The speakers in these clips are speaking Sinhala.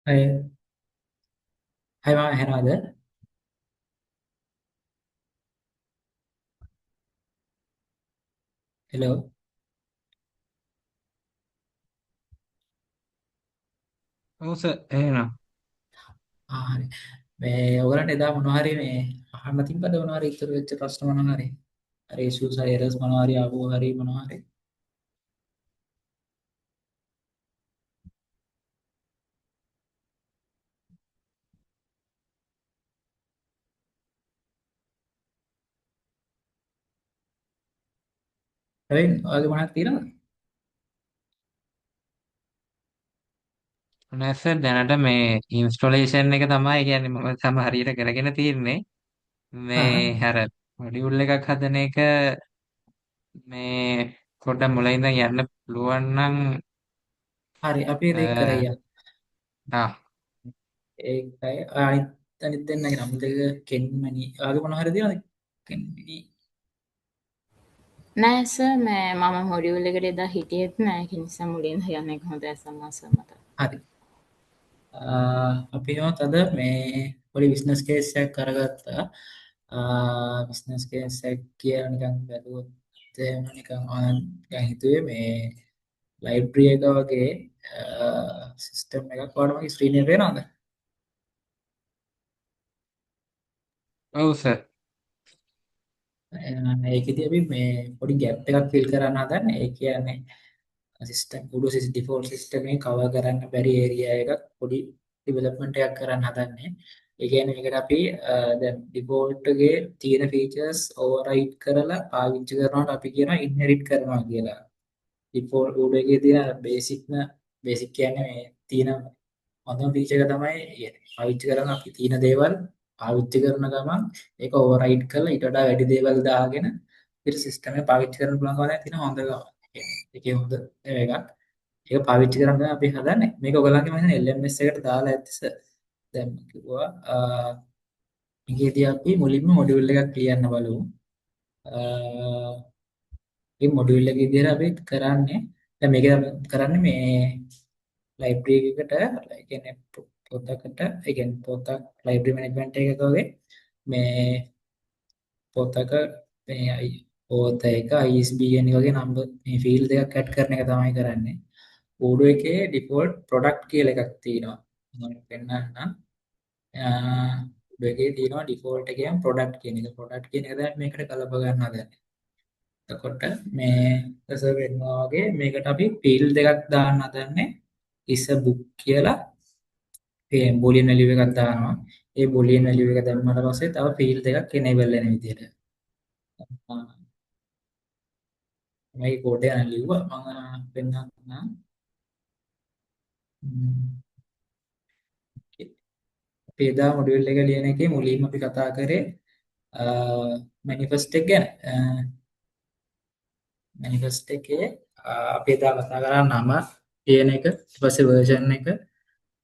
Hai, hai Mak Henada. Hello. ඔව් සර් එහෙනම් හරි. මේ ඔයගලන්ට එදා මොනවා හරි මේ අහන්න තිබ්බද මොනවා හරි ඉතුරු වෙච්ච ප්‍රශ්න මොනවා හරි? හරි ඉෂුස් හරි එරර්ස් මොනවා හරි ආවෝ හරි මොනවා හරි. හැබැයි ඔයගේ මොනවද තියෙනවද? නෑ සර් දැනට මේ ඉන්ස්ටොලේෂන් එක තමයි කියන්නේ මම තම හරියට කරගෙන තියෙන්නේ ආ මේ අර මොඩියුල් එකක් හදන එක මේ පොඩ්ඩක් මුලින් ඉඳන් යන්න පුළුවන් නම් හරි අපි ඒක කරගියා. ආ ඒකයි අනිත් දෙන්නගේ නම් දෙක කෙන්මනි. ඔයගේ මොනවා හරි තියෙනවද? කෙන්මනි. නෑ සර් මම මොඩියුල් එකට එදා හිටියෙත් නෑ ඒක නිසා මුලින්ම යන්න එක හොඳයි සම්මා මට. හරි. අපි හිතමු අද මේ පොඩි බිස්නස් කේස් එකක් කරගත්තා. බිස්නස් කේස් එකක් කියලා නිකන් බැලුවොත් එහෙම නිකන් දැන් හිතුවේ මේ ලයිබ්‍රරි එක වගේ සිස්ටම් එකක් වඩා මගේ ස්ක්‍රීන් එකේ පේනවද? ඔව් සර් ඒකෙදී අපි මේ පොඩි ગેප් එකක් ෆිල් කරන්න හදන්නේ. ඒ කියන්නේ සිස්ටම් උඩු ඩිෆෝල්ට් සිස්ටම් එකේ කවර් කරන්න බැරි ඒරියා එකක් පොඩි ඩෙවලොප්මන්ට් එකක් කරන්න හදන්නේ. ඒ කියන්නේ මේකට අපි දැන් ඩිෆෝල්ට් එකේ තියෙන ෆීචර්ස් ඕවර්රයිඩ් කරලා පාවිච්චි කරනවට අපි කියනවා ඉන්හෙරිට් කරනවා කියලා. ඩිෆෝල්ට් උඩ එකේ තියෙන බේසික් කියන්නේ මේ තියෙන හොඳම ෆීචර් එක තමයි පාවිච්චි කරන අපි තියෙන දේවල් පාවිච්චි කරන ගමන් ඒක ඕවර්රයිඩ් කරලා ඊට වඩා වැඩි දේවල් දාගෙන ඊට සිස්ටම් එක පාවිච්චි කරන්න පුළුවන් කම තියෙන හොඳ ගම. ඒකේ හොඳ එකක්. ඒක පාවිච්චි කරන් තමයි අපි හදන්නේ. මේක ඔයගලන්ගේ මම හිතන්නේ LMS එකට දාලා ඇතිස දැන් කිව්වා මේකේදී අපි මුලින්ම මොඩියුල් එකක් ලියන්න බලමු. මේ මොඩියුල් එක විදිහට අපි කරන්නේ දැන් මේක කරන්නේ මේ ලයිබ්‍රරි එකකට ඒ කියන්නේ පොතකට ඒ කියන්නේ පොතක් ලයිබ්‍රරි මැනේජ්මන්ට් එකක වගේ මේ පොතක මේ පොත එක ISBN වගේ නම්බර් මේ ෆීල්ඩ් දෙකක් ඇඩ් කරන එක තමයි කරන්නේ. කෝඩ් එකේ ඩිෆෝල්ට් ප්‍රොඩක්ට් කියලා එකක් තියෙනවා. මම පෙන්නන්නම්. එකේ තියෙනවා ඩිෆෝල්ට් එකේම ප්‍රොඩක්ට් කියන එක. ප්‍රොඩක්ට් කියන එක තමයි මේකට කලප ගන්න හදන්නේ. එතකොට මේ සර්වර් වෙනවා වගේ මේකට අපි ෆීල්ඩ් දෙකක් දාන්න හදන්නේ. is a book කියලා ඒ බූලියන් වැලියු එකක් දානවා. ඒ බූලියන් වැලියු එක දැම්මම පස්සේ තව ෆීල්ඩ් දෙකක් enable වෙන විදිහට. මේ කෝඩ් එක ලිව්වා මම පෙන්නන්නම්. අපි එදා මොඩියුල් එක ලියන එකේ මුලින්ම අපි කතා කරේ මැනිෆෙස්ට් එක ගැන. මැනිෆෙස්ට් එකේ අපි එදා කතා කරා නම කියන එක, ඊට පස්සේ version එක,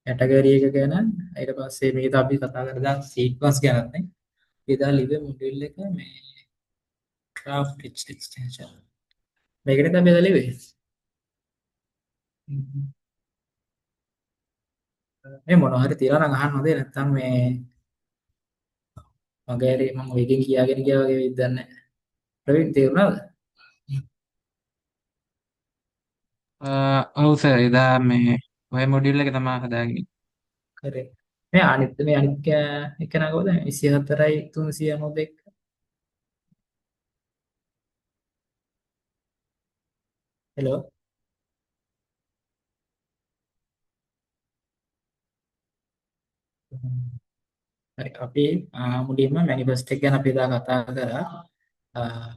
කැටගරි එක ගැන, ඊට පස්සේ මේක අපි කතා කරලා සීක්වන්ස් ගැනත් නේ. අපි එදා ලිව්වේ මොඩියුල් එක මේ craft rich extension. මේකට අපි එදා ලිව්වේ. මේ මොනවා හරි තියලා නම් අහන්න හොඳේ නැත්නම් මේ මගේ හරි මම ඔයගෙන් කියාගෙන ගියා වගේ වෙයිද දන්නේ නැහැ. ප්‍රවීන් තේරුණාද? ඔව් සර් එදා මේ ඔය මොඩියුල් එක තමයි හදාගන්නේ කරේ. මේ අනිත් එක නගවද 24යි 392. හෙලෝ. හරි අපි මුලින්ම මැනිෆෙස්ට් එක ගැන අපි එදා කතා කරා. ආ,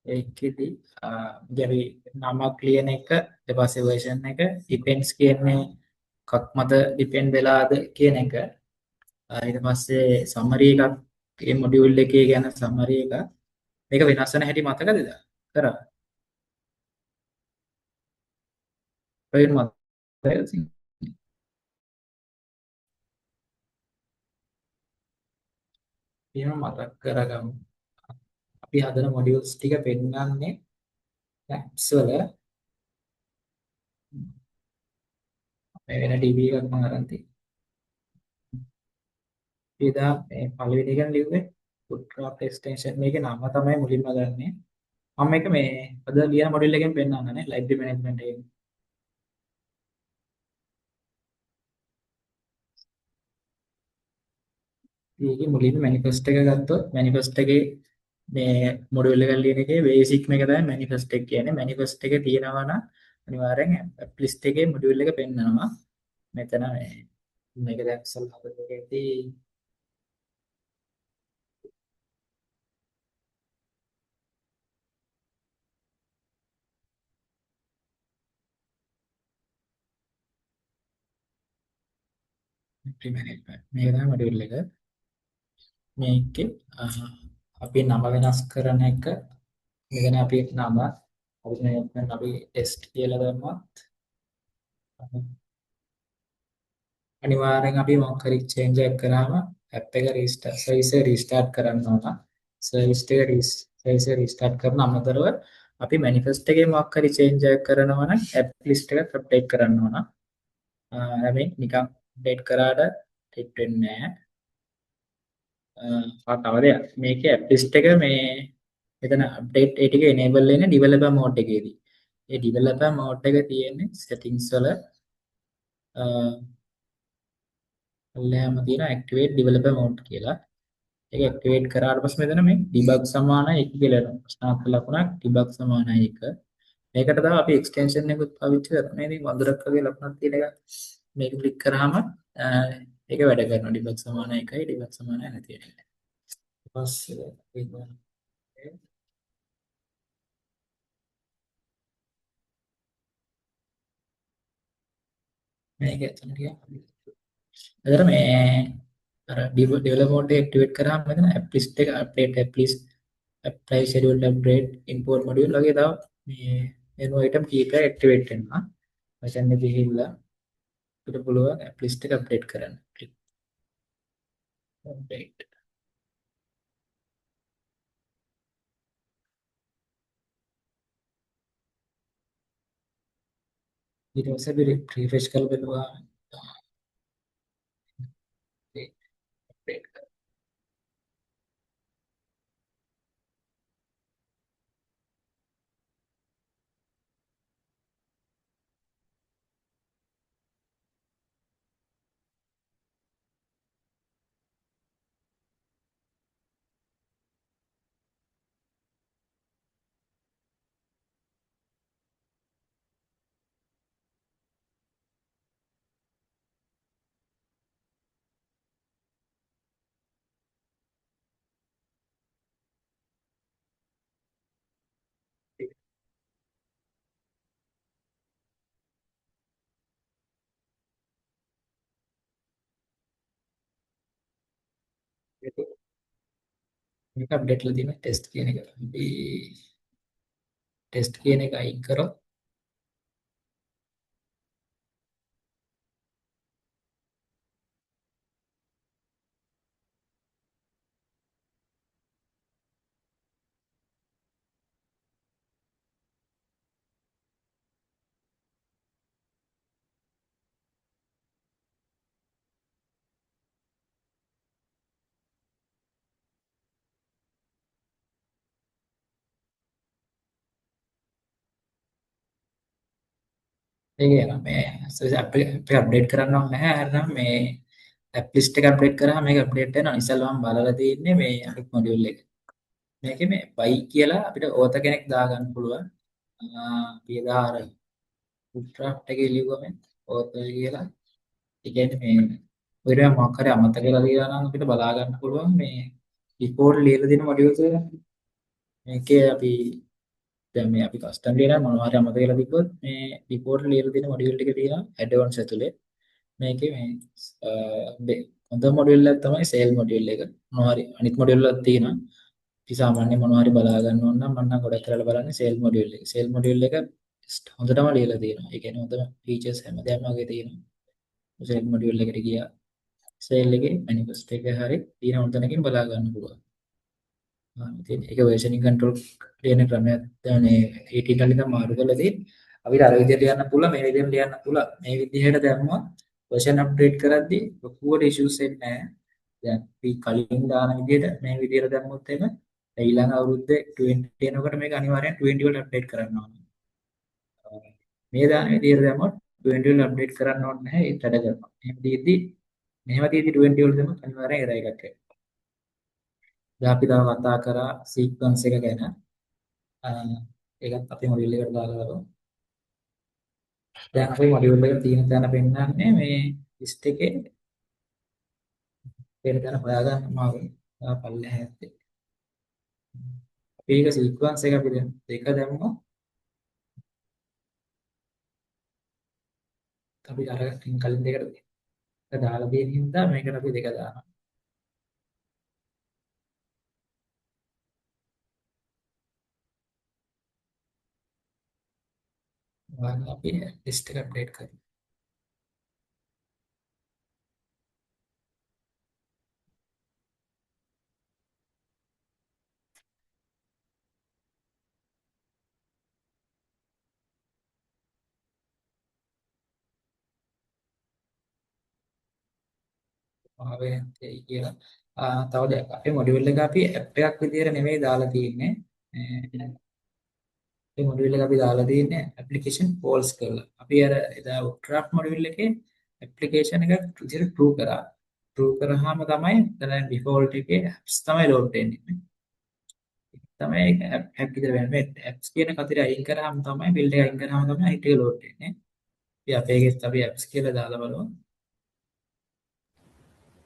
ඒකෙදි අපි නමක් ලියන එක ඊට පස්සේ version එක depends කියන්නේ කක් මත depend වෙලාද කියන එක. ඊට පස්සේ summary එකක් මේ මොඩියුල් එකේ ගැන summary එක මේක වෙනස් වෙන හැටි මතකද? කරා. ප්‍රවීන් මතකද? එහෙම මතක් කරගමු. අපි හදන මොඩියුල්ස් ටික පෙන්වන්නේ apps වල මේ වෙන DB එකක් මම අරන් තියෙනවා. ඉතින් මේ පළවෙනි එක ලිව්වේ bootstrap extension මේකේ නම තමයි මුලින්ම ගන්නෙ. මම මේක මේ අද ලියන මොඩියුල් එකෙන් පෙන්නන්නනේ library management එකෙන්. මේකේ මුලින්ම manifest එක ගත්තොත් manifest එකේ මේ මොඩියුල් එක ලියන එකේ බේසික් මේක තමයි manifest එක කියන්නේ. manifest එකේ තියෙනවා නම් අනිවාර්යෙන් app list එකේ මොඩියුල් එක පෙන්නනවා. මෙතන මේක දැන් ඉස්සෙල්ලා හදපුවේදී management මේක තමයි මොඩියුල් එක. මේකේ අපි නම වෙනස් කරන එක මෙතන අපි නම අපි test කියලා දැම්මත් අනිවාර්යෙන් අපි මොකක් හරි change එකක් කරාම app එක restart service එක restart කරන්න ඕන. service එක restart කරන අමතරව අපි manifest එකේ මොකක් හරි change එකක් කරනවා නම් app list එක update කරන්න ඕන. හැබැයි නිකන් update කරාට hit වෙන්නේ නැහැ. තව දෙයක් මේකේ app list එක මේ මෙතන update ඒ ටික enable වෙන්නේ developer mode එකේදී. ඒ developer mode එක තියෙන්නේ settings වල අල්ලෑම තියෙන activate developer mode කියලා. ඒක activate කරාට පස්සේ මෙතන මේ debug සමානයි 1 කියලා එනවා. ප්‍රශ්නාර්ථ ලකුණක් debug සමානයි 1. මේකට තමයි අපි extension එකකුත් පාවිච්චි කරන්නේ. ඉතින් වඳුරක් වගේ ලකුණක් තියෙන එක මේක ක්ලික් කරාම ඒක වැඩ කරනවා. debug සමානයි 1යි debug සමානයි නැති වෙන එක. ඊට පස්සේ මේක එතන ටිකක් එතන මේ අර developer mode එක activate කරාම මෙතන app list එක update app list apply scheduled upgrade import module වගේ තව මේ menu item කීපයක් activate වෙනවා. මෙතන ගිහිල්ලා අපිට පුළුවන් app list එක update කරන්න. update ඊට පස්සේ අපි refresh කරලා බලුවා update මේක අප්ඩේට් කරලා තියෙන ටෙස්ට් කියන එක. අපි ටෙස්ට් කියන එක අයින් කරොත් ඒක යනවා මේ app එක අප්ඩේට් කරන්න ඕනේ නැහැ. හරිනම් මේ app list එක අප්ඩේට් කරාම මේක අප්ඩේට් වෙනවා. ඉස්සෙල්ලා මම බලලා තියෙන්නේ මේ අනිත් මොඩියුල් එක. මේකේ මේ buy කියලා අපිට ඕත කෙනෙක් දාගන්න පුළුවන්. අපි එදා අර bootstrap එකේ ලිව්වම ඕත කියලා. ඒ කියන්නේ මේ ඔය මොකක් හරි අමතක කරලා තියලා නම් අපිට බලා ගන්න පුළුවන් මේ report ලියලා දෙන මොඩියුල්ස් එක. මේකේ අපි දැන් මේ අපි කස්ටම් ලියන මොනවා හරි අමතක කරලා තිබ්බොත් මේ report ලියලා දෙන මොඩියුල් ටික තියෙනවා add-ons ඇතුලේ. මේකේ මේ හොඳ මොඩියුල් එකක් තමයි sale මොඩියුල් එක. මොනවා හරි අනිත් මොඩියුල් වලත් තියෙනවා. ඉතින් සාමාන්‍යයෙන් මොනවා හරි බලා ගන්න ඕන නම් මම නම් ගොඩක් කරලා බලන්නේ sale මොඩියුල් එක. sale මොඩියුල් එක හොඳටම ලියලා තියෙනවා. ඒ කියන්නේ හොඳම features හැමදේම වගේ තියෙනවා. sale මොඩියුල් එකට ගියා sale එකේ manifest එක හරි තියෙන හොඳ තැනකින් බලා ගන්න පුළුවන්. ඉතින් ඒක versioning control කියන ක්‍රමයක් දැන් 18 වලින් මාරු කරලා තියෙන්නේ. අපිට අර විදිහට යන්න පුළුවන් මේ විදිහට යන්න පුළුවන්. මේ විදිහට දැම්මොත් version update කරද්දී ලොකුවට issues එන්නේ නැහැ. දැන් අපි කලින් දාන විදිහට මේ විදිහට දැම්මොත් එහෙම ඊළඟ අවුරුද්දේ 20 එනකොට මේක අනිවාර්යෙන් 20 වලට අප්ඩේට් කරන්න ඕනේ. මේ දාන විදිහට දැම්මොත් 20 වල අප්ඩේට් කරන්න ඕනේ නැහැ. ඒත් වැඩ කරනවා. එහෙම දීද්දි මෙහෙම දීද්දි 20 වල දැම්මොත් අනිවාර්යෙන් error එකක් එනවා. දැන් අපි තව කතා කරා sequence එක ගැන. ඒකත් අපේ මොඩියුල් එකට දාලා බලමු. දැන් අපේ මොඩියුල් එකේ තියෙන තැන පෙන්නන්නේ මේ ලිස්ට් එකේ වෙන තැන හොයාගන්න අමාරුයි. පල්ලෙහා ඇත්තේ. අපි ඒක සීක්වන්ස් එක අපි දැන් දෙක දැම්මොත් අපි අර කලින් දෙකට එක දාලා දෙන හින්දා මේකට අපි දෙක දානවා. ඔයාලා අපි ලිස්ට් එක අප්ඩේට් කරමු. ආවේ නැත්තේ කියලා. තව දැන් අපේ මොඩියුල් එක අපි ඇප් එකක් විදියට නෙමෙයි දාලා තියෙන්නේ. මේ මොඩියුල් එක අපි දාලා තියෙන්නේ ඇප්ලිකේෂන් කෝල්ස් කරලා. අපි අර එදා උත්‍රාප් මොඩියුල් එකේ ඇප්ලිකේෂන් එකක් විදියට ට්‍රූ කරා. ට්‍රූ කරාම තමයි දැන් ඩිෆෝල්ට් එකේ ඇප්ස් තමයි ලෝඩ් වෙන්නේ. තමයි ඒක ඇප් විදියට වෙන්නේ. ඇප්ස් කියන කතරේ අයින් කරාම තමයි බිල්ඩ් එක අයින් කරාම තමයි අයිට් එක ලෝඩ් වෙන්නේ. අපි අපේ එකෙත් අපි ඇප්ස් කියලා දාලා බලමු.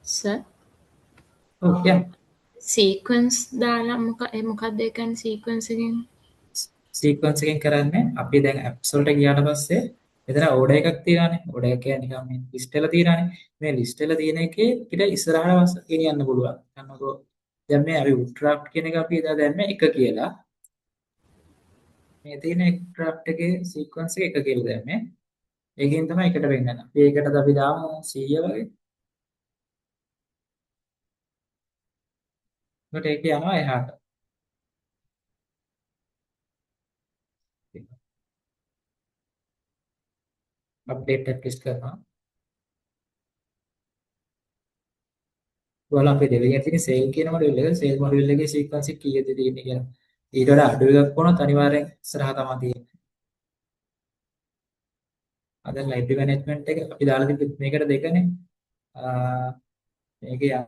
සර් ඔව් කියන්න. සීක්වන්ස් දාලා මොකක්ද ඒ කියන්නේ සීක්වන්ස් එකෙන්? සීක්වන්ස් එකෙන් කරන්නේ අපි දැන් ඇප්ස් වලට ගියාට පස්සේ මෙතන ඕඩර් එකක් තියෙනවානේ. ඕඩර් එක කියන්නේ නිකන් මේ ලිස්ට් එක තියෙනවානේ. මේ ලිස්ට් එක තියෙන එකේ ඊට ඉස්සරහට ගෙනියන්න පුළුවන්. ගන්නකො දැන් මේ අපි උඩ්‍රාෆ්ට් කියන එක අපි එදා දැම්මේ 1 කියලා. මේ තියෙන උඩ්‍රාෆ්ට් එකේ සීක්වන්ස් එක 1 කියලා දැම්මේ. ඒකෙන් තමයි එකට වෙන්නේ. අපි ඒකටද අපි දාමු 100 වගේ. ඒකට ඒක යනවා එහාට. අප්ඩේට් එක ටෙස්ට් කරනවා. ඔයාලා අපේ දෙවියන් තියෙන සේල් කියන මොඩියුල් එක සේල් මොඩියුල් එකේ සීක්වන්ස් එක කීයද තියෙන්නේ කියලා. ඊට වඩා අඩු එකක් වුණොත් අනිවාර්යෙන් ඉස්සරහා තමයි තියෙන්නේ. අද ලයිබ්‍රරි මැනේජ්මන්ට් එක අපි දාලා තිබ්බේ මේකට දෙකනේ. මේකේ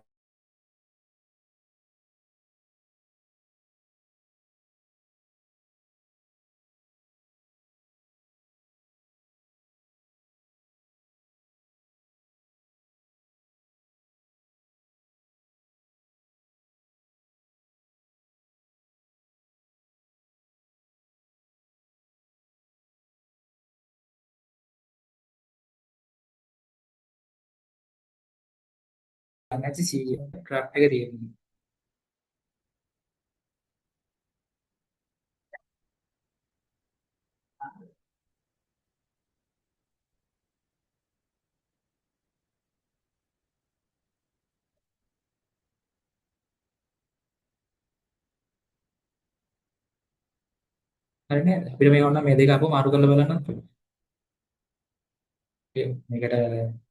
නැති සීය ක්‍රාෆ්ට් එක තියෙන්නේ. හරි නේද? අපිට මේ ඕන මේ දෙක අපව මාරු කරලා බලන්නත් පුළුවන්. මේකට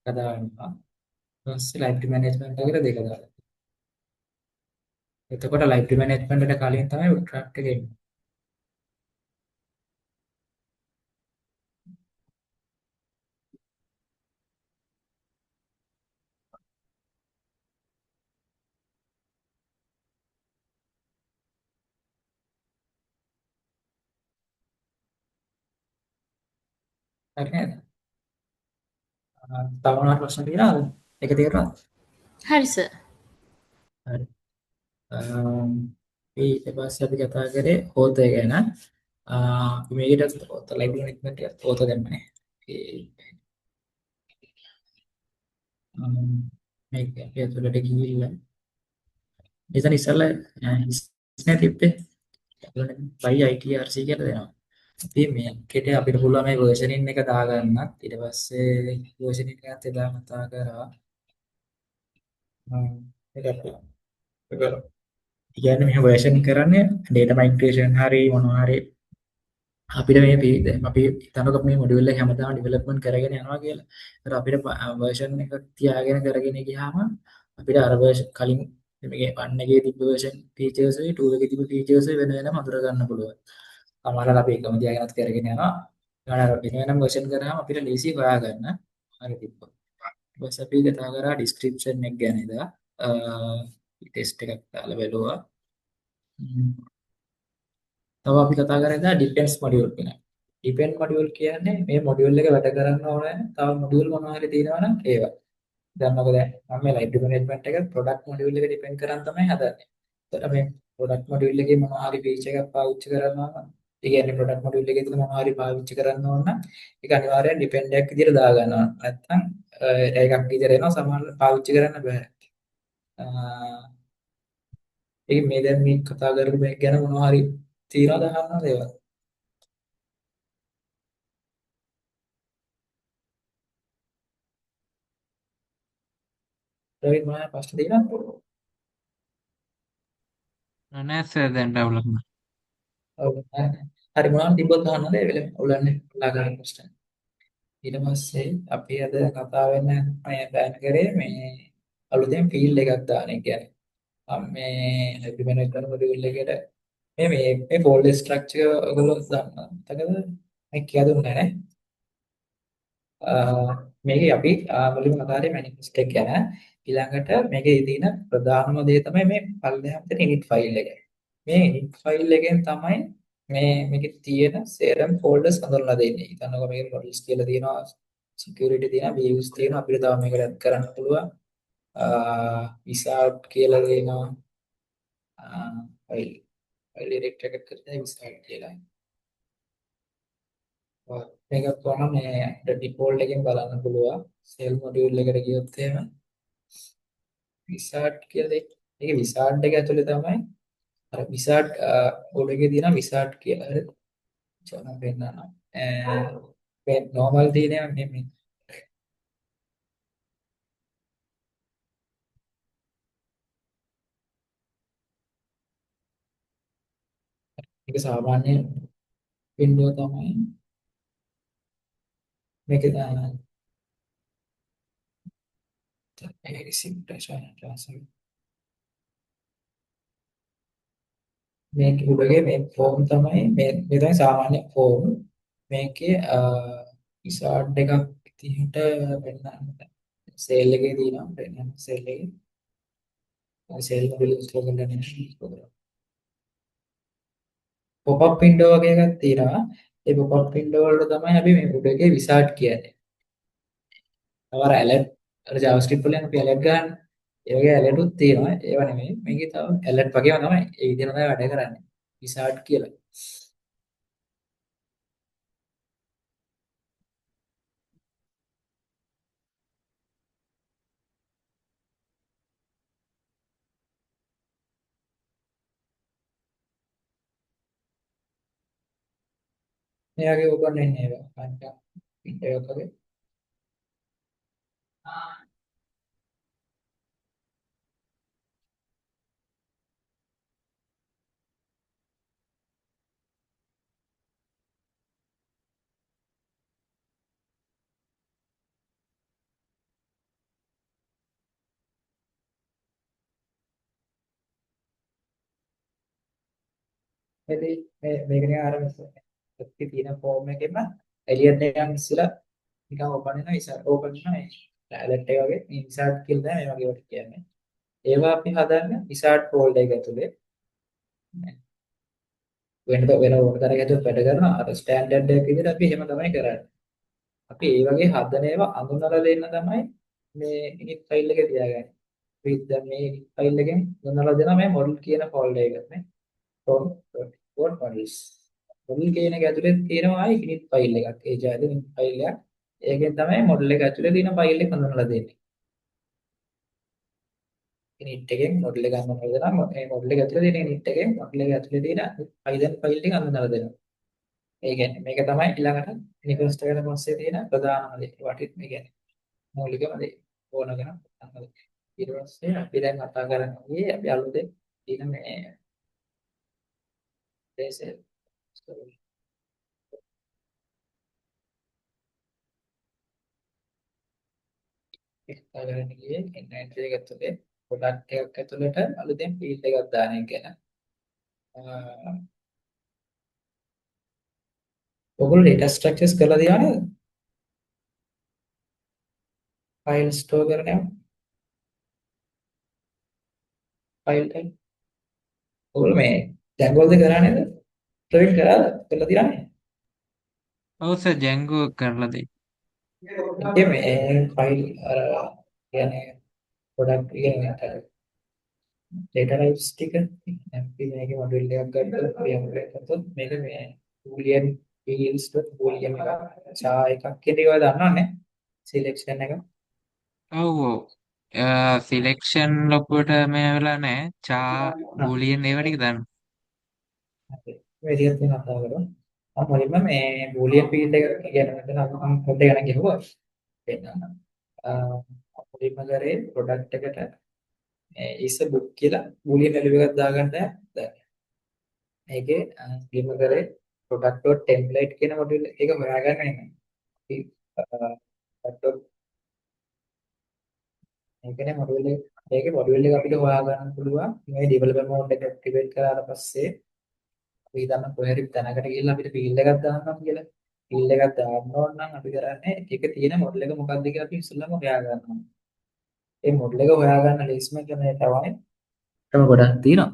කදාගන්නවා. ඊට පස්සේ ලයිබ්‍රරි මැනේජ්මන්ට් එකට දෙක දාලා. එතකොට ලයිබ්‍රරි මැනේජ්මන්ට් එකට කලින් තමයි ක්‍රාෆ්ට් එක එන්නේ. හරි නේද? තව මොනවද ප්‍රශ්න තියෙනවද? ඒක තේරුණාද? හරි සර්. හරි. ඊට පස්සේ අපි කතා කරේ ඕතය ගැන. අපි මේකට ඕත ලයිබ්‍රරි මැනේජ්මන්ට් එකට ඕත දැම්මනේ. මේක අපි ඇතුළට ගිහිල්ලා එතන ඉස්සෙල්ලා ඉස්නේ තිබ්බේ. IITRC කියලා දෙනවා. ඉතින් මේකේට අපිට පුළුවන් මේ versioning එක දාගන්නත් ඊට පස්සේ versioning එකත් එදා කතා කරා. ඒකට කියන්නේ මෙහෙම versioning කරන්නේ data migration හරි මොනවා හරි අපිට මේ දැන් අපි හිතනකො මේ මොඩියුල් එක හැමදාම ඩෙවලොප්මන්ට් කරගෙන යනවා කියලා. ඒතර අපිට වර්ෂන් එකක් තියාගෙන කරගෙන ගියාම අපිට අර වර්ෂන් කලින් මේ 1 එකේ තිබ්බ වර්ෂන් ෆීචර්ස් එකයි 2 එකේ තිබ්බ ෆීචර්ස් එකයි වෙන වෙනම අඳුර ගන්න පුළුවන්. සමහරවිට අපි එකම තියාගෙනත් කරගෙන යනවා. ඊළඟට වෙන වෙනම වර්ෂන් කරාම අපිට ලේසි හොයාගන්න. හරි තිබ්බා. ඊට පස්සේ අපි කතා කරා ඩිස්ක්‍රිප්ෂන් එක ගැන ඉදා. ටෙස්ට් එකක් දාලා බලුවා. තව අපි කතා කරේ දැන් ඩිපෙන්ඩ්ස් මොඩියුල් ගැන. ඩිපෙන්ඩ් මොඩියුල් කියන්නේ මේ මොඩියුල් එක වැඩ කරන්න ඕනේ තව මොඩියුල් මොනවා හරි තියෙනවා නම් ඒවා. දැන් මොකද මම මේ ලයිබ්‍රරි මැනේජ්මන්ට් එක ප්‍රොඩක්ට් මොඩියුල් එක ඩිපෙන්ඩ් කරන් තමයි හදන්නේ. එතකොට මේ ප්‍රොඩක්ට් මොඩියුල් එකේ මොනවා හරි ෆීචර් එකක් පාවිච්චි කරනවා නම් ඒ කියන්නේ ප්‍රොඩක්ට් මොඩියුල් එකේ තියෙන මොනවා හරි පාවිච්චි කරන්න ඕන නම් ඒක අනිවාර්යයෙන් ඩිපෙන්ඩ් එකක් විදිහට දා ගන්නවා. නැත්නම් ඒකක් විදිහට එනවා සමහර පාවිච්චි කරන්න බෑ. ඒ මේ දැන් මේ කතා කරපු මේක ගැන මොනවා හරි තියනවද අහන්න දේවල්? රවිත් මොනවා ප්‍රශ්න තියෙනවද? නෑ සර් දැන් ඩෙවලොප්මන්ට්. ඔව් හරි මොනවා තිබ්බොත් අහන්න දේ වෙලෙම ඔයගොල්ලන්ගේ කතා කරන ප්‍රශ්න. ඊට පස්සේ අපි අද කතා වෙන මේ ප්ලෑන් කරේ මේ අලුතෙන් ෆීල්ඩ් එකක් දාන එක ගැන. මම මේ හැපි මැනේජ් කරන මොඩියුල් එකට මේ ෆෝල්ඩර් ස්ට්‍රක්චර් ඔයගොල්ලෝ දන්නවද? මම කියලා දුන්නා නේ. මේකේ අපි මුලින්ම කතා කරේ මැනිෆෙස්ට් එක ගැන. ඊළඟට මේකේ තියෙන ප්‍රධානම දේ තමයි මේ පල්ලෙහාම තියෙන init ෆයිල් එක. මේ init ෆයිල් එකෙන් තමයි මේකේ තියෙන සේරම ෆෝල්ඩර්ස් හඳුන්වලා දෙන්නේ. හිතන්නකෝ මේකේ මොඩල්ස් කියලා තියෙනවා, security තියෙනවා, views තියෙනවා. අපිට තව මේකට add කරන්න පුළුවන්. wizard කියලා දෙනවා. ෆයිල් ඩිරෙක්ටර් එකක් කරලා wizard කියලා. මේක කොහොම මේ ඩිෆෝල්ට් එකෙන් බලන්න පුළුවන්. සෙල් මොඩියුල් එකට ගියොත් එහෙම විසාඩ් කියලා දෙයක්. මේක විසාඩ් එක ඇතුලේ තමයි අර විසාඩ් බෝඩ් එකේ තියෙන විසාඩ් කියලා. හරිද? චෝන පෙන්නනවා. මේ normal තියෙන මේ මේක සාමාන්‍ය වින්ඩෝ තමයි. මේක මේක උඩගේ මේ ෆෝම් තමයි මේ තමයි සාමාන්‍ය ෆෝම්. මේකේ විසාඩ් එකක් විදිහට පෙන්නන්න. සෙල් එකේ තියෙනවා පෙන්නන්න සෙල් එකේ. සෙල් වල ඉන්ස්ටෝල් කරන්න පොප් අප් වින්ඩෝ වගේ එකක් තියෙනවා. ඒ පොප් අප් වින්ඩෝ වලට තමයි අපි මේ උඩ එකේ විසාඩ් කියන්නේ. තවර ඇලර්ට් අර JavaScript වලින් අපි ඇලර්ට් ගන්න. ඒ වගේ ඇලර්ට් උත් තියෙනවා. ඒව නෙමෙයි. මේකේ තව ඇලර්ට් වගේම තමයි. ඒ විදිහට තමයි වැඩ කරන්නේ. විසාඩ් කියලා. මේ වගේ ඕපන් වෙන්නේ ඒවා. පංච වින්ඩෝ එකක් වගේ. මේක නිකන් අර එකේ තියෙන ෆෝම් එකෙම එලියට් එකක් ඉස්සලා නිකන් ඕපන් වෙනවා ඉස්සලා ඕපන් වෙනවා ඇලර්ට් එක වගේ මේ විසාඩ් කියලා තමයි මේ වගේ වට කියන්නේ. ඒවා අපි හදන්නේ විසාඩ් ෆෝල්ඩර් එක ඇතුලේ. වෙන ඕන තරම් ඇතුලේ වැඩ කරනවා. අර ස්ටෑන්ඩඩ් එකක විදිහට අපි එහෙම තමයි කරන්නේ. අපි ඒ වගේ හදන ඒවා අඳුනලා දෙන්න තමයි මේ init ෆයිල් එක තියාගන්නේ. අපි දැන් මේ init ෆයිල් එකෙන් අඳුනලා දෙනවා මේ model කියන ෆෝල්ඩර් එකට නේ. code models. model කියන එක ඇතුලේ තියෙනවා init ෆයිල් එකක්. ඒ ජාතික init ෆයිල් එකක්. ඒකෙන් තමයි model එක ඇතුලේ තියෙන ෆයිල් එක හඳුනලා දෙන්නේ. init එකෙන් model එක හඳුනලා දෙනවා. මේ model එක ඇතුලේ තියෙන init එකෙන් model එක ඇතුලේ තියෙන Python ෆයිල් ටික හඳුනලා දෙනවා. ඒ කියන්නේ මේක තමයි ඊළඟට manifest එකට පස්සේ තියෙන ප්‍රධානම දේ. වටිත් මේ කියන්නේ මූලිකම දේ. ඕන කරන් අහන්න. ඊට පස්සේ අපි දැන් කතා කරන්නේ අපි අලුතෙන් තියෙන මේ දේශේ කතා කරන්න ගියේ ඉන්වැන්ටරි එක ඇතුලේ ප්‍රොඩක්ට් එකක් ඇතුළට අලුතෙන් ෆීල්ඩ් එකක් දාන එක ගැන. ඔයගොල්ලෝ data structures කරලා තියනවා නේද? ෆයිල් ස්ටෝර් කරනවා ෆයිල් එක. ඔයගොල්ලෝ මේ Django එකද කරා නේද? ප්‍රවීන් කරලා තියනවා නේද? ඔව් සර් ජැංගෝ කරලා දෙයි. ඒකේ මේ ෆයිල් අර කියන්නේ ප්‍රොඩක්ට් කියන්නේ data types ටික අපි මේකේ මොඩියුල් එකක් ගත්තොත් VM එකක් ගත්තොත් මේක මේ boolean fields.boolean එක char එකක් කියන එක ඔය දන්නවනේ selection එක. ඔව් ඔව්. සිලෙක්ෂන් ලොකුවට මේ වෙලා නැහැ. චා බූලියන් ඒවා ටික දාන්න. හරි. මේ ටික තියෙන කතා කරමු. මම මුලින්ම මේ boolean field එක කියන මෙතන මම පොඩ්ඩක් ගණන් ගිහුවා. එන්න. මුලින්ම කරේ product එකට is a book කියලා boolean value එකක් දාගන්න දැන්. මේකේ මුලින්ම කරේ product.template කියන මොඩියුල් එක හොයාගන්න එන්නේ. මේකනේ මොඩියුල් එක. මේකේ මොඩියුල් එක අපිට හොයා ගන්න පුළුවන්. මේ developer mode එක activate කරාට පස්සේ අපි හිතන්න කොහේ තැනකට ගිහිල්ලා අපිට field එකක් දාන්නම් කියලා. field එකක් දාන්න ඕන නම් අපි කරන්නේ ඒක තියෙන මොඩල් එක මොකක්ද කියලා අපි ඉස්සෙල්ලාම හොයා ගන්නවා. ඒ මොඩල් එක හොයා ගන්න ලේසිම ක්‍රමය තමයි ක්‍රම ගොඩක් තියෙනවා.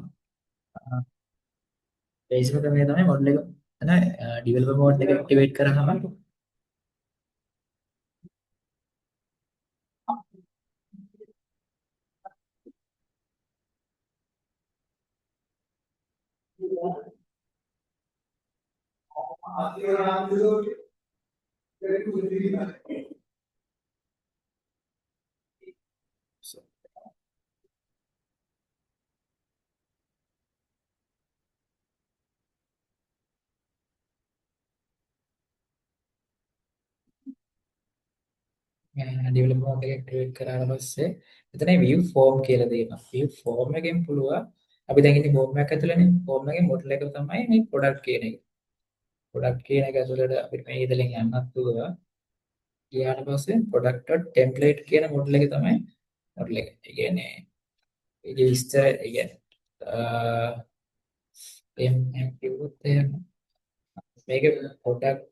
ලේසිම ක්‍රමය තමයි මොඩල් එක එතන developer mode එක activate කරාම developer mode එක activate කරාට පස්සේ එතන view form කියලා දෙනවා. view form එකෙන් පුළුවන් අපි දැන් ඉන්නේ form එකක් ඇතුළේනේ. form එකේ model එක තමයි මේ product කියන එක. product කියන එක ඇතුළට අපිට මේ ඉදලෙන් යන්නත් පුළුවන්. ඊට පස්සේ product.template කියන model එක තමයි model එක. ඒ කියන්නේ ඒක විස්තර ඒ කියන්නේ එම් කිව්වොත් එහෙම මේකේ product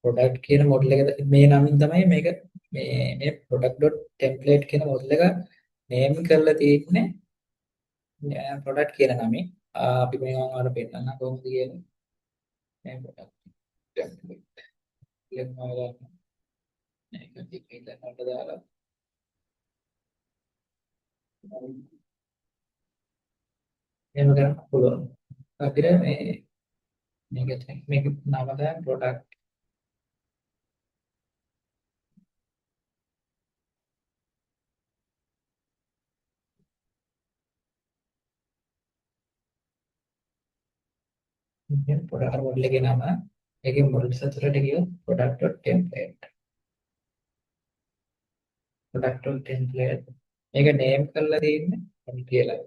product කියන model එක මේ නමින් තමයි මේක මේ product.template කියන model එක name කරලා තියෙන්නේ product කියන නමින්. අපි මේ මම අර පෙන්නන්න කොහොමද කියන්නේ මේ product template lemma ගන්න මේක ටිකක් ඉඳන්ට දාලා එහෙම කරන්න පුළුවන්. අපිට මේක නම දැන් product product model එකේ නම ඒකේ models අතරට ගියොත් product.template මේක name කරලා තියෙන්නේ මොකද කියලා.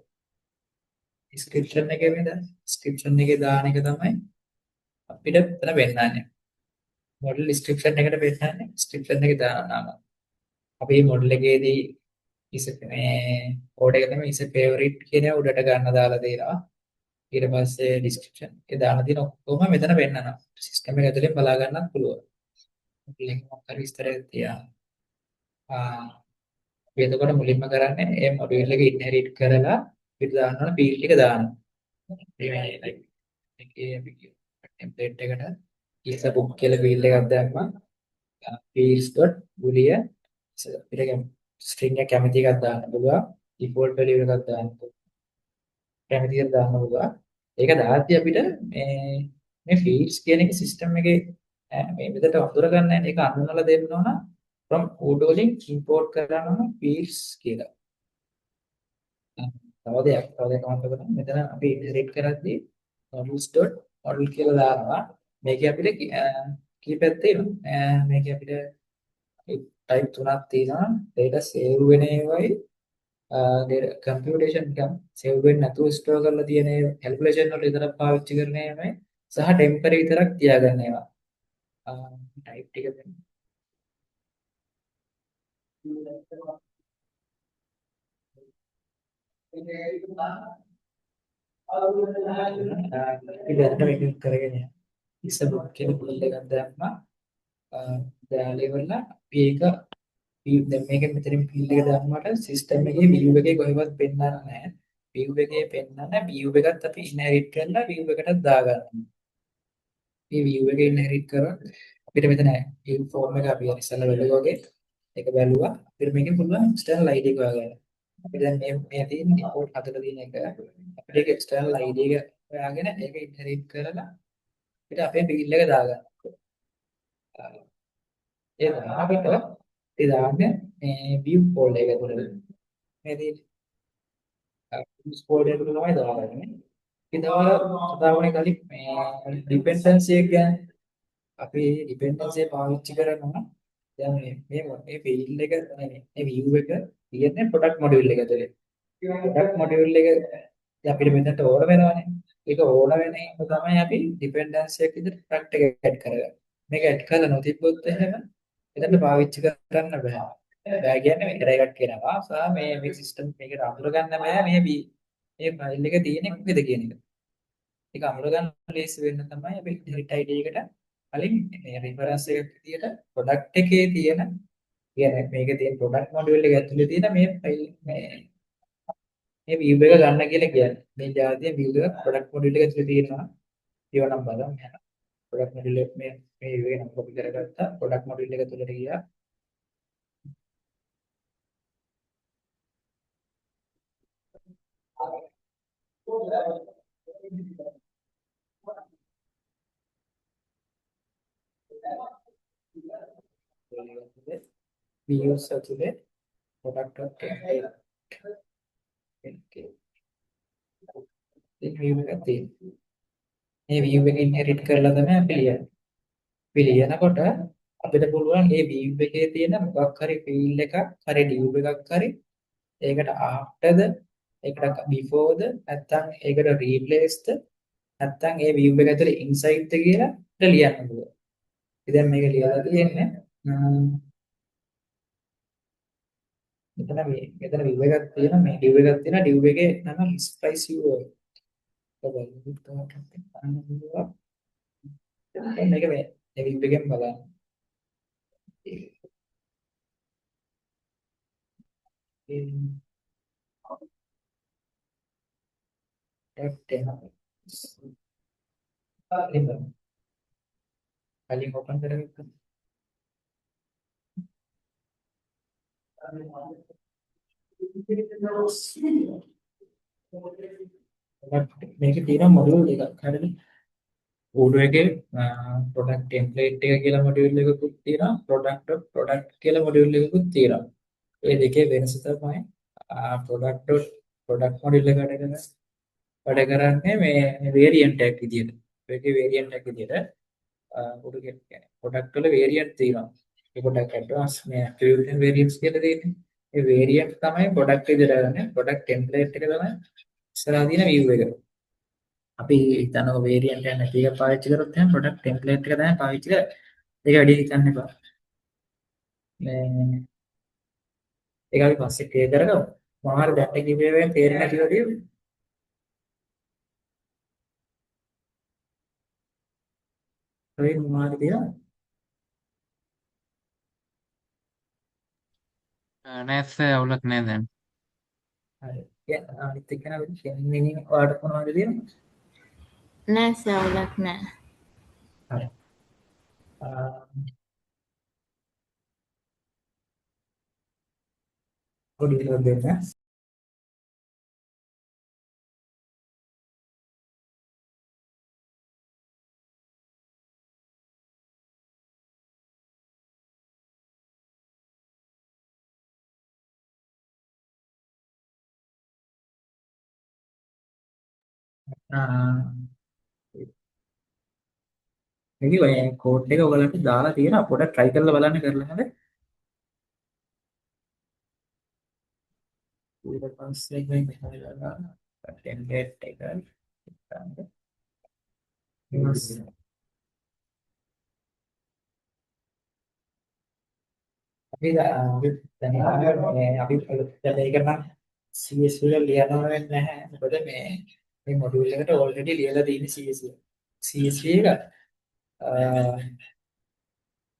description එකේ නේද? description එකේ දාන එක තමයි අපිට එතන වෙන්නන්නේ. model description එකට වෙන්නන්නේ description එකේ දාන නම. අපි මේ model එකේදී මේ code එක තමයි is a favorite කියන එක උඩට ගන්න දාලා දෙනවා. ඊට පස්සේ description එක දාලා තියෙන ඔක්කොම මෙතන වෙන්නනවා. system එක ඇතුලෙන් බලා ගන්නත් පුළුවන්. link මොකක් හරි විස්තරයක් තියා. අපි එතකොට මුලින්ම කරන්නේ මේ module එක inherit කරලා පිට දාන්න ඕන field ටික දානවා. මේ එකේ අපි template එකට is a book කියලා field එකක් දැම්මා. fields.boolean අපිට string එක කැමති එකක් දාන්න පුළුවන්. default value එකක් දාන්න පුළුවන්. කැමති එකක් දාන්න පුළුවන්. ඒක දාද්දි අපිට මේ fields කියන එක system එකේ මේ විදිහට වතුර ගන්න නැහැ. ඒක අඳුනලා දෙන්න ඕන from code වලින් import කරනවා fields කියලා. තව දෙයක් මතක ගන්න. මෙතන අපි inherit කරද්දී models.model කියලා දානවා. මේකේ අපිට කීපයක් තියෙනවා. මේකේ අපිට type තුනක් තියෙනවා. data save වෙන ඒවායි computation එක save වෙන්නේ නැතුව store කරලා තියෙන calculation වල විතරක් පාවිච්චි කරන ඒවායි සහ temporary විතරක් තියාගන්න ඒවා. ටයිප් ටික දෙන්න. ඉතින් මේක කරගෙන යන්න. ඉස්සර කියන පුල් එකක් දැම්මා. දැන් ලෙවල් අපි ඒක දැන් මේක මෙතනින් ෆීල්ඩ් එක දැම්මට සිස්ටම් එකේ view එකේ කොහෙවත් පෙන්නන්නේ නැහැ. view එකේ පෙන්නන්නේ view එකත් අපි ඉන්හෙරිට් කරලා view එකටත් දාගන්නවා. මේ view එකේ ඉන්හෙරිට් කරොත් අපිට මෙතන view form එක අපි ඉස්සෙල්ලා බැලුවා වගේ ඒක බැලුවා. අපිට මේකෙන් පුළුවන් external ID එක හොයාගන්න. අපි දැන් මේ තියෙන import හදලා තියෙන එක අපිට ඒක external ID එක හොයාගෙන ඒක ඉන්හෙරිට් කරලා අපිට අපේ field එක දාගන්න. ඒ තමයි අපිට දාන්නේ මේ view folder එක තුළ. මේ තියෙන views folder එක තුළ තමයි දාගන්නේ. ඉතින් කතා වුණේ කලින් මේ dependency එක ගැන. අපි dependency පාවිච්චි කරනවා. දැන් මේ field එක මේ view එක තියෙන්නේ product module එක තුළ. product module එක දැන් අපිට මෙතනට ඕන වෙනවනේ. ඒක ඕන වෙන එක තමයි අපි dependency එක විදිහට product එක add කරගන්නේ. මේක add කරලා නොතිබ්බොත් එහෙම එතන පාවිච්චි කරන්න බෑ. බෑ කියන්නේ මේ error එකක් එනවා. සහ මේ system මේකට අඳුර ගන්න බෑ මේ file එක තියෙන්නේ කොහෙද කියන එක. ඒක අඳුර ගන්න ලේසි වෙන්න තමයි අපි inherit ID එකට කලින් මේ reference එකක් විදියට product එකේ තියෙන කියන්නේ මේකේ තියෙන product module එක ඇතුලේ තියෙන මේ file මේ view එක ගන්න කියලා කියන්නේ. මේ જાතිය view එක product module එක ඇතුලේ තියෙනවා. ඒව නම් බලන්න. product module එක මේ view එක නම් copy කරගත්තා. product module එක ඇතුලට ගියා. views ඇතුලේ product එක view එකක් තියෙනවා. මේ view එක inherit කරලා තමයි අපි ලියන්නේ. අපි ලියනකොට අපිට පුළුවන් මේ view එකේ තියෙන මොකක් හරි field එකක් හරි div එකක් හරි ඒකට after ද ඒකට before ද නැත්නම් ඒකට replace ද නැත්නම් ඒ view එක ඇතුලේ inside ද කියලා අපිට ලියන්න පුළුවන්. ඉතින් දැන් මේක ලියලා තියෙන්නේ මෙතන view එකක් තියෙනවා මේ div එකක් තියෙනවා div එකේ නම spice view එක. මේක මේ view එකෙන් බලන්න. කලින් open කරගත්තා. මේකේ තියෙන මොඩියුල් එකක් හරිනේ. Odoo එකේ product template එක කියලා මොඩියුල් එකකුත් තියෙනවා. product කියලා මොඩියුල් එකකුත් තියෙනවා. ඒ දෙකේ වෙනස තමයි product මොඩියුල් එකට වැඩ කරන්නේ මේ variant එකක් විදියට. ඒකේ variant එකක් විදියට Odoo කියන්නේ product වල variant තියෙනවා. ඒ product advanced මේ attribution variants කියලා තියෙන්නේ. ඒ variant තමයි product විදියට ගන්න. product template එක තමයි ඉස්සරහා තියෙන view එක. අපි හිතනවා variant එක නැති එක පාවිච්චි කරොත් එහෙනම් product template එක තමයි පාවිච්චි කරන්නේ. ඒක වැඩි හිතන්න එපා. මේ ඒක අපි පස්සේ ක්ලියර් කරගමු. මොනවාරි දැක්ක කිව්වෙන් තේරෙන්නේ නැතිව තියෙන්නේ. ඒ මොනවාරි තියෙනවා. නෑ සර් අවුලක් නෑ දැන්. හරි. අනිත් එක නේ කියන්නේ ඔයාලට මොනවද තියෙන්නේ? නෑ සවුලක් නෑ. හරි. පොඩි විදිහට දෙන්න. මේක ඔය කෝඩ් එක ඔයගලන්ට දාලා තියෙනවා පොඩ්ඩක් try කරලා බලන්න කරලා හරි. ඊට පස්සේ මේක හරියලා template එක ගන්න. අපි අපි දැන් මේක නම් CSV එක ලියන්න ඕන වෙන්නේ නැහැ. මොකද මේ මොඩියුල් එකට ඔල්රෙඩි ලියලා තියෙන CSV එක.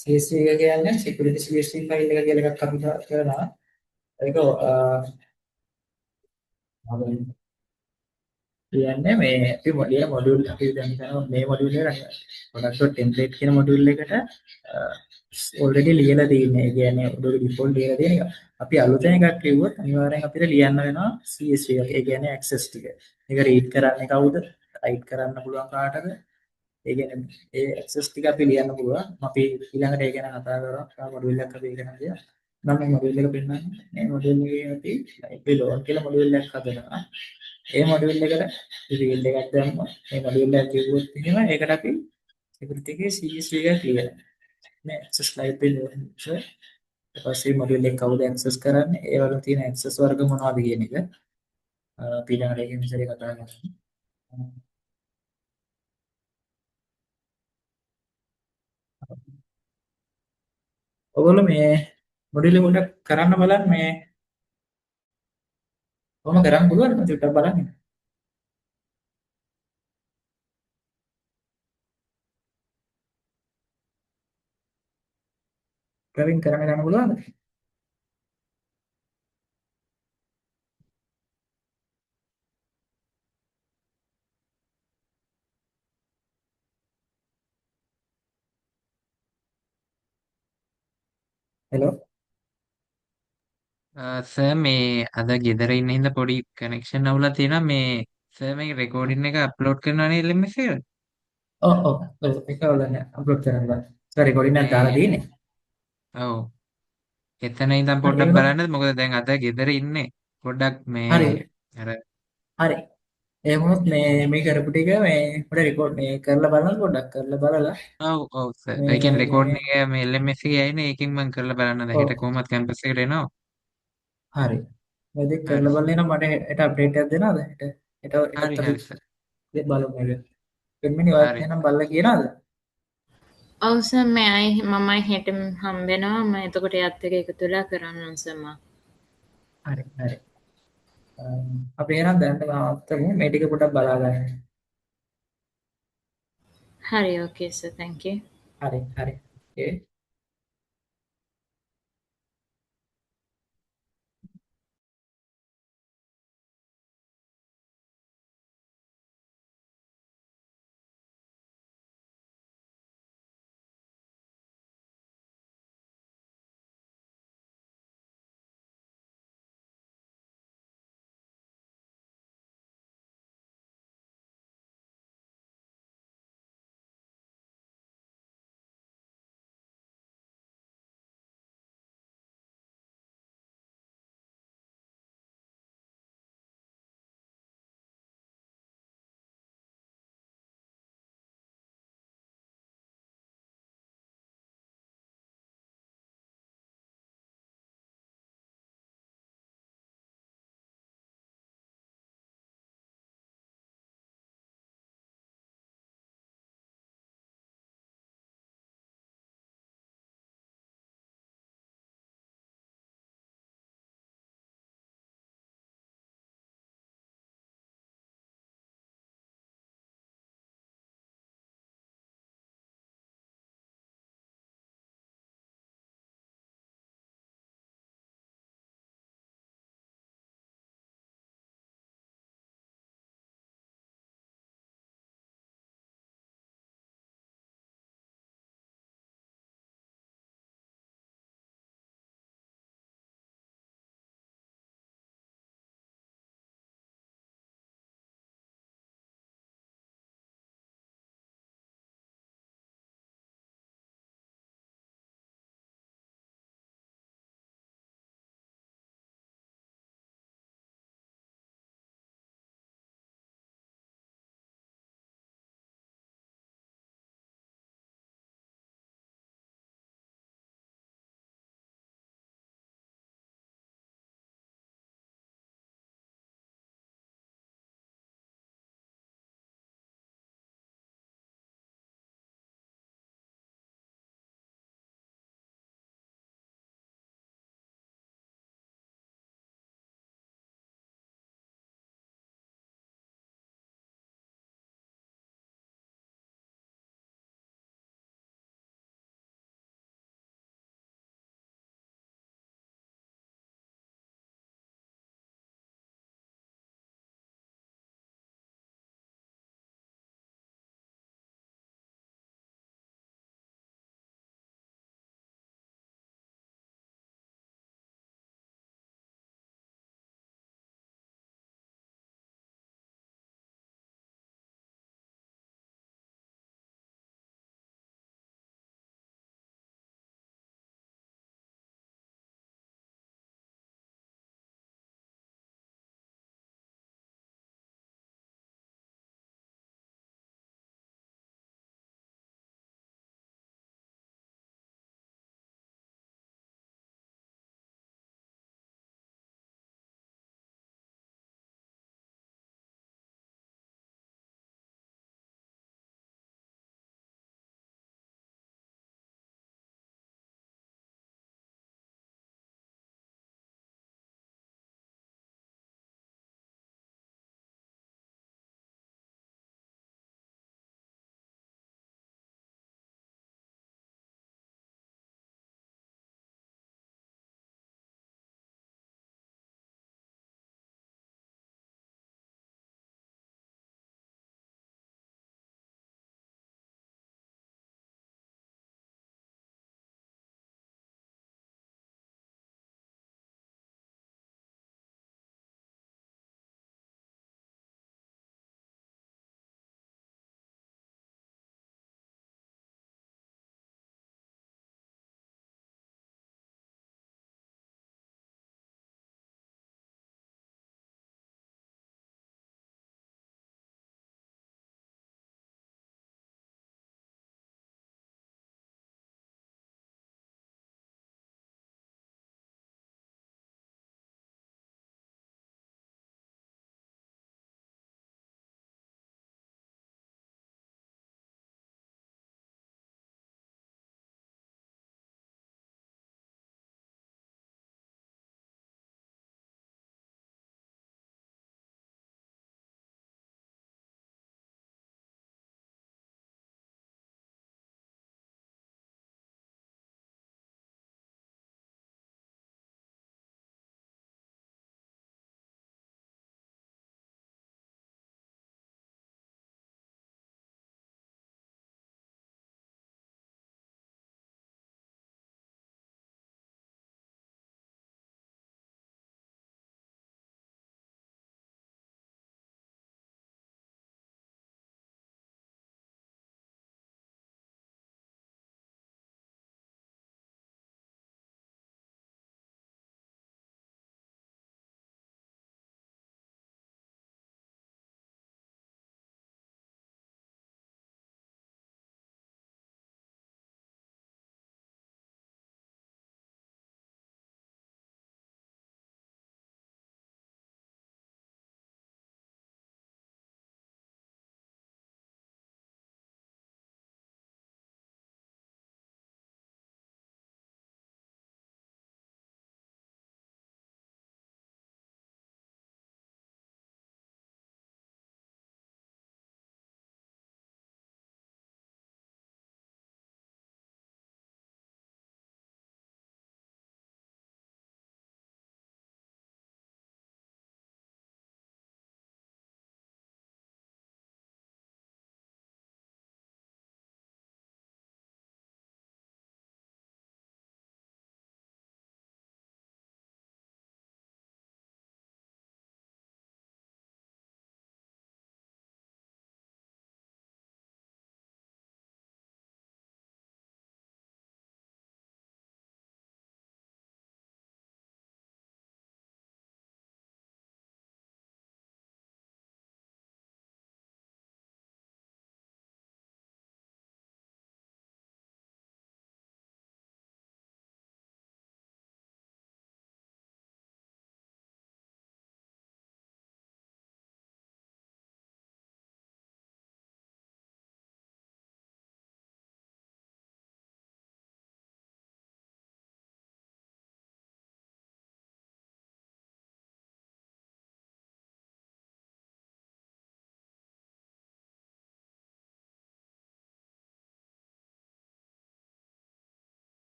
CSV එක කියන්නේ security CSV ෆයිල් එක කියලා එකක් අපි කරනවා. ඒක කියන්නේ මේ අපි මොඩියුල් අපි දැන් කරන මේ මොඩියුල් එකට product.template කියන මොඩියුල් එකට ඔල්රෙඩි ලියලා තියෙන්නේ. ඒ කියන්නේ ඔඩෝ ඩිෆෝල්ට් ලියලා තියෙන එක. අපි අලුතෙන් එකක් කිව්වොත් අනිවාර්යෙන් අපිට ලියන්න වෙනවා CSV එක. ඒ කියන්නේ access ටික. මේක read කරන්නේ කවුද? write කරන්න පුළුවන් කාටද? ඒ කියන්නේ ඒ access ටික අපි ලියන්න පුළුවන්. අපි ඊළඟට ඒ ගැන කතා කරමු. තව මොඩියුල් එකක් අපි ඉගෙන ගන්නවා. නම් මේ මොඩියුල් එක පෙන්නන්නේ. මේ මොඩියුල් එකේ අපි library loan කියලා මොඩියුල් එකක් හදනවා. ඒ මොඩියුල් එකට ෆීල්ඩ් එකක් දැම්මොත් මේ මොඩියුල් එක කිව්වොත් එහෙම ඒකට අපි security එකේ CSV එකක් ලියනවා. මේ access library loan ඊට පස්සේ මොඩියුල් එක කවුද access කරන්නේ? ඒ වල තියෙන access වර්ග මොනවද කියන එක අපි ඊළඟට ඒකෙන් විතරේ කතා කරමු. ඔයගොල්ලෝ මේ මොඩියුල් එක පොඩ්ඩක් කරන්න බලන්න මේ කොහොම කරන්න පුළුවන්ද මම චුට්ටක් බලන්න. ප්‍රවීන් කරන්න ගන්න පුළුවන්ද? හෙලෝ සර් මේ අද ගෙදර ඉන්න හින්දා පොඩි කනෙක්ෂන් අවුලක් තියෙනවා මේ සර් මේ රෙකෝඩින් එක අප්ලෝඩ් කරනවා නේ LMS එකට. ඔව් ඒක ඔයාලා අප්ලෝඩ් කරන්න බෑ. සර් රෙකෝඩින් එකක් දාලා මේ තියෙන්නේ. ඔව් එතන ඉඳන් හරි පොඩ්ඩක් එහෙනම් බලන්න මොකද දැන් අද ගෙදර ඉන්නේ පොඩ්ඩක් මේ හරි අර හරි එහෙනම් මේ කරපු ටික මේ පොඩ රෙකෝඩ් මේ කරලා බලන්න පොඩ්ඩක් කරලා බලලා ඔව් සර් ඒ කියන්නේ මේ රෙකෝඩින් එක මේ LMS එකේ ඇයිනේ ඒකෙන් මම කරලා බලන්න දැන් හෙට ඔව් කොහොමත් කැම්පස් එකට එනවා. හරි මේ දෙක හරි කරලා බලලා නම් මට හෙට අප්ඩේට් එකක් දෙනවද හෙට හරි හෙටත් අපි හරි සර් බලමු මේක පෙන්මිනි ඔයත් හරි එහෙනම් බලලා කියනවාද ඔව් සර් මමයි හෙට හම්බෙනවා මම එතකොට එයත් එක්ක එකතු වෙලා කරන්නම් සර් මම. හරි අපි එහෙනම් දැන් තාත්තමු මේ ටික පොඩ්ඩක් බලා ගන්න හරි ඕකේ සර් තෑන්ක් යූ. හරි ඕකේ